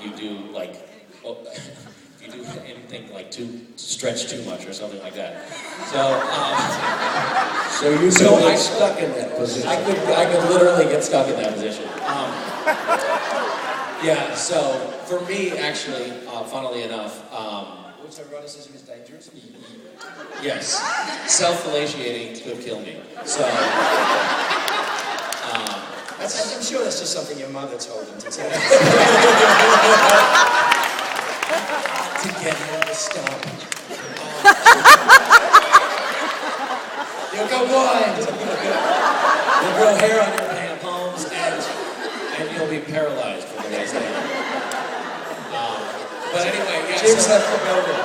if you do like, if you do anything like stretch too much or something like that. So I stuck in that position. I could literally get stuck in that position. Yeah. So for me, actually, funnily enough. Which eroticism is dangerous? Yes, self-fellatiating could kill me. So, I'm sure that's just something your mother told him to tell you. To get him to stop. You'll go blind. You'll grow hair on your palms, and you'll be paralyzed for the rest of it. But anyway, yeah. Jim's left the building.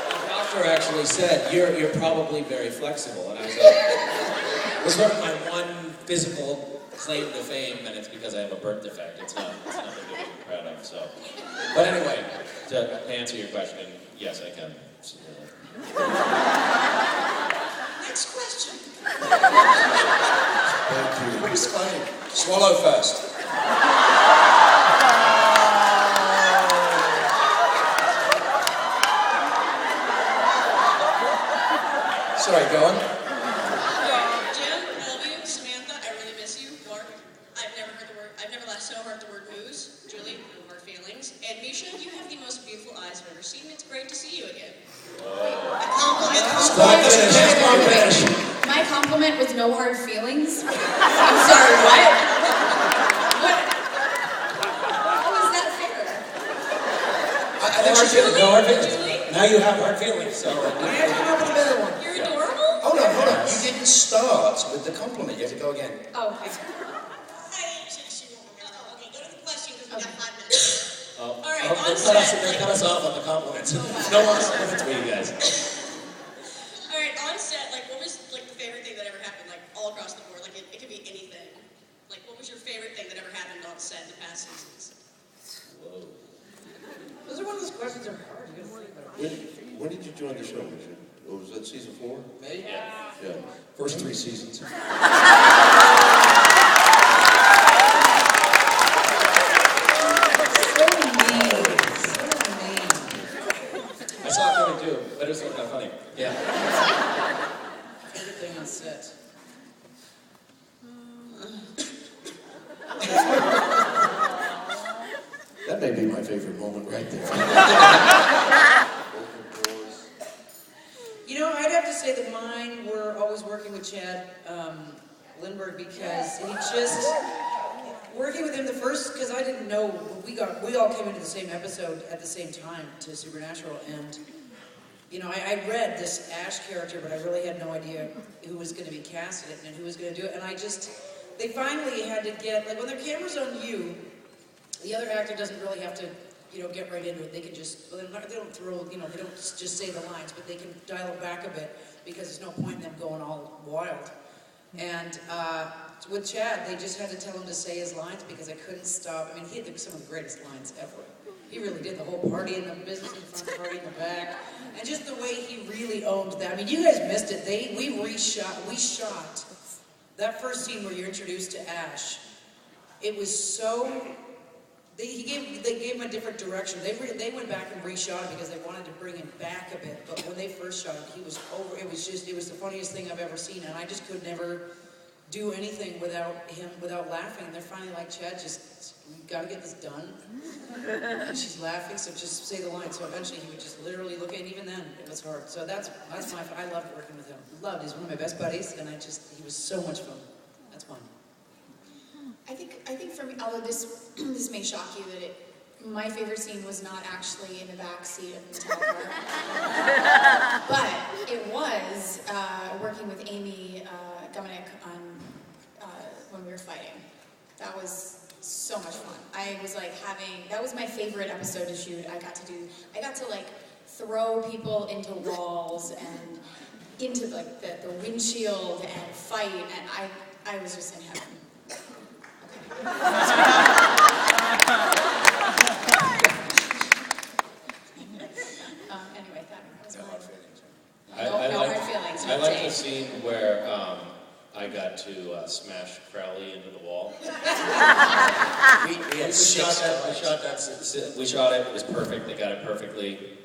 The doctor actually said, you're probably very flexible. And I was like, it was sort of my one physical claim to fame, and it's because I have a birth defect. It's nothing to be proud of, so. But anyway, to answer your question, yes, I can. Next question. Thank you. It was funny. Swallow first. Sorry, go on. Jim, I love you. Samantha, I really miss you. Mark, I've never laughed so hard at the word booze. Julie, no hard feelings. And Misha, you have the most beautiful eyes I've ever seen. It's great to see you again. My compliment was no hard feelings. I'm sorry, what? How is that fair? I think she should No hard feelings. Now you have hard feelings, so. We have to come up with a better one. You're adorable. Hold on. You didn't start with the compliment. You have to go again. Oh, okay. Okay, go to the question because we got 5 minutes. All right, they on cut set. us off on the compliments. No more compliments for you guys. All right, on set, like, what was like the favorite thing that ever happened, like all across the board? Like, it could be anything. Like, what was your favorite thing that ever happened on set in the past seasons? Whoa. Those are one of those questions that are hard. You gotta think about it. When did you join the show, Misha? Oh, was that season 4? Me? Yeah. First 3 seasons. I saw it coming too, but it was kind of funny. Yeah. Favorite thing on set. That may be my favorite moment right there. You know, I'd have to say that mine were always working with Chad Lindbergh because he just working with him the first because I didn't know we all came into the same episode at the same time to Supernatural, and you know I read this Ash character, but I really had no idea who was going to be cast in it and who was going to do it, and they finally had to get, like, when their camera's on you, the other actor doesn't really have to, get right into it. They can just, they don't throw, they don't just say the lines, but they can dial it back a bit because there's no point in them going all wild. And with Chad, they just had to tell him to say his lines because I couldn't stop. I mean, he had some of the greatest lines ever. He really did. The whole party in the business in the front, party in the back. And just the way he really owned that. I mean, you guys missed it. We shot that first scene where you're introduced to Ash. It was so... They gave him a different direction. They went back and reshot it because they wanted to bring him back a bit. But when they first shot it, he was over. It was the funniest thing I've ever seen, and I just could never do anything without laughing. And they're finally like, Chad, we gotta get this done. And she's laughing, so just say the line. So eventually he would just literally look at it. Even then, it was hard. So I loved working with him. He's one of my best buddies, and he was so much fun. That's fun. I think for me, although this may shock you, that my favorite scene was not actually in the back seat of the hotel car, but it was working with Amy Dominic on when we were fighting. That was so much fun. I was like that was my favorite episode to shoot. I got to like throw people into walls and into like the windshield and fight, and I was just in heaven. Anyway, that was my hard feelings. I like the scene where I got to smash Crowley into the wall. We had We shot it. It was perfect. They got it perfectly,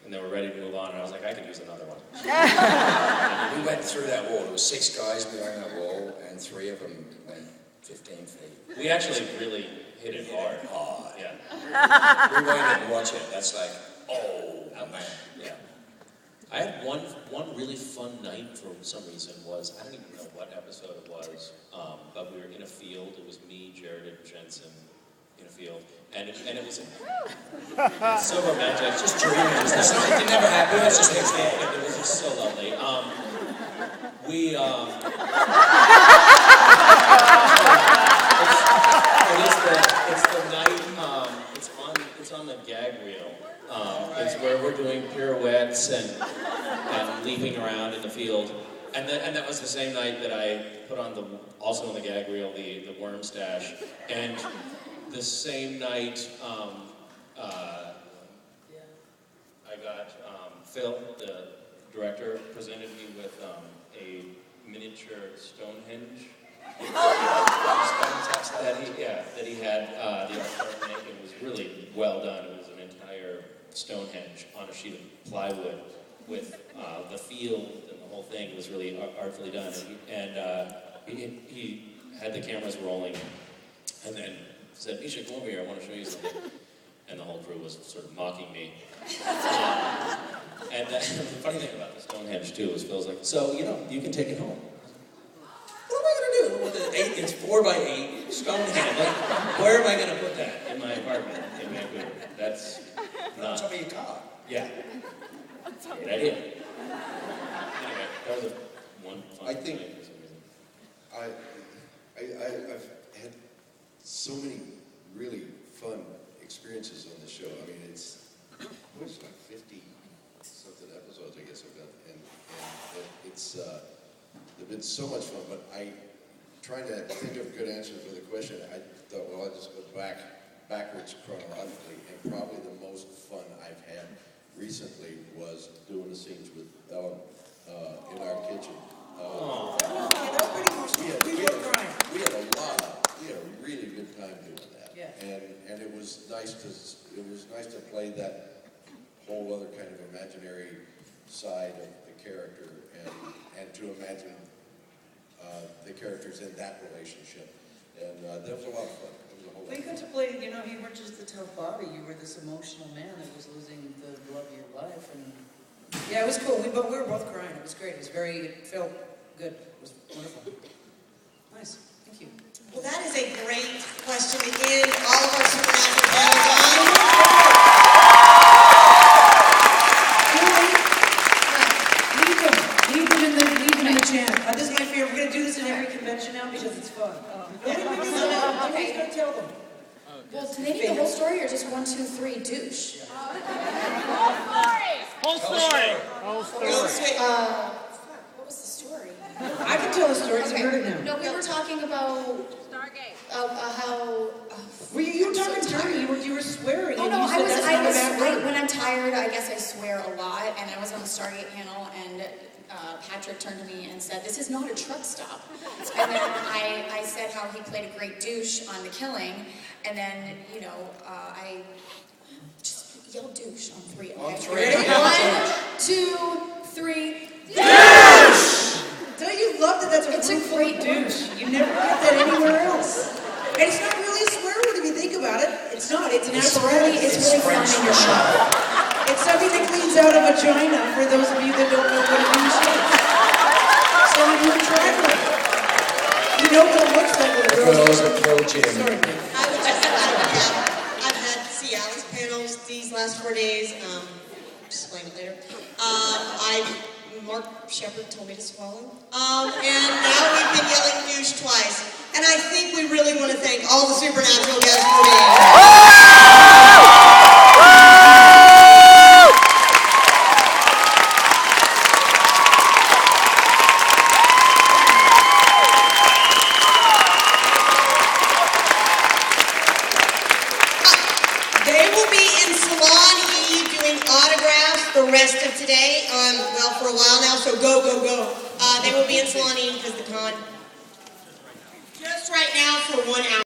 and they were ready to move on. And I was like, I could use another one. We went through that wall. There were 6 guys behind that wall, and 3 of them went 15 feet. We actually really hit it hard. Hard. Yeah. We went in and watched it. That's like, oh man. Yeah. I had one really fun night for some reason was, I don't even know what episode it was, but we were in a field. It was me, Jared, and Jensen in a field. And it was so romantic. Just dreaming. It never happened. It's just It was just so lovely. It's the night, it's on the gag reel. It's where we're doing pirouettes and leaping around in the field. And that was the same night that I put on also on the gag reel, the worm stash. And the same night, I got Phil, the director, presented me with a miniature Stonehenge that he had the architect make. It was really well done. It was an entire Stonehenge on a sheet of plywood with the field and the whole thing. It was really artfully done. And he had the cameras rolling, and then said, Misha, come over here, I want to show you something. And the whole crew was sort of mocking me. And the funny thing about the Stonehenge, too, is Phil's like, so, you can take it home. What am I going to do with it? It's 4x8 Stonehenge. Like, where am I going to put that in my apartment in Vancouver? That's not... on top of your car. Yeah. Great idea. Anyway, that was one fun I think- night for some reason. I've had so many really fun experiences on this show. I mean, it's like 50 something episodes, I guess I've done, and it's they've been so much fun. But trying to think of a good answer for the question, I thought, well, I'll just go backwards chronologically, and probably the most fun I've had recently was doing the scenes with Ellen in our kitchen. We had a really good time doing that. Yeah. And it was nice to play that whole other kind of imaginary side of the character and to imagine the characters in that relationship. And that was a lot of fun. It was a whole lot Well, you got to play, you weren't just the tough Bobby, you were this emotional man that was losing the love of your life. And yeah, it was cool. We were both crying. It was great. It felt good. It was wonderful. Nice. Thank you. Well, that is a great question to end all of our Supernatural panels on. Leave them in the chant. This is my favorite. We're going to do this in every convention now because it's fun. Okay, going to tell them. Well, do they need the whole story or just 1, 2, 3, douche? Whole story. What was the story? I can tell the story because I heard it now. No, we were talking about how. You were talking dirty. You were swearing. Oh and no, you said that's not a bad word. when I'm tired, I guess I swear a lot. And I was on the Stargate panel, and Patrick turned to me and said, "This is not a truck stop." And then I said how he played a great douche on The Killing, and then I just yelled douche on 3. Okay? On 3. 1, 2, 3. Douche! Don't you love that? That's a great douche. You never get that anywhere else. And it's not really a swear word if you think about it. It's not. It's an apparatus. It's really fun in your show. It's something that cleans out a vagina, for those of you that don't know what a douche is. So you can try it. You know what it looks like when a girl's Pro Jim. Sorry, Dave. I would just like to add, I've had Cialis panels these last 4 days. Explain it later. Mark Sheppard told me to swallow. And now we've been yelling douche twice. And I think we really want to thank all the Supernatural guests for being here. They will be in Salon E doing autographs the rest of today, for a while now, so go. They will be in Salon E because the con just right now for 1 hour.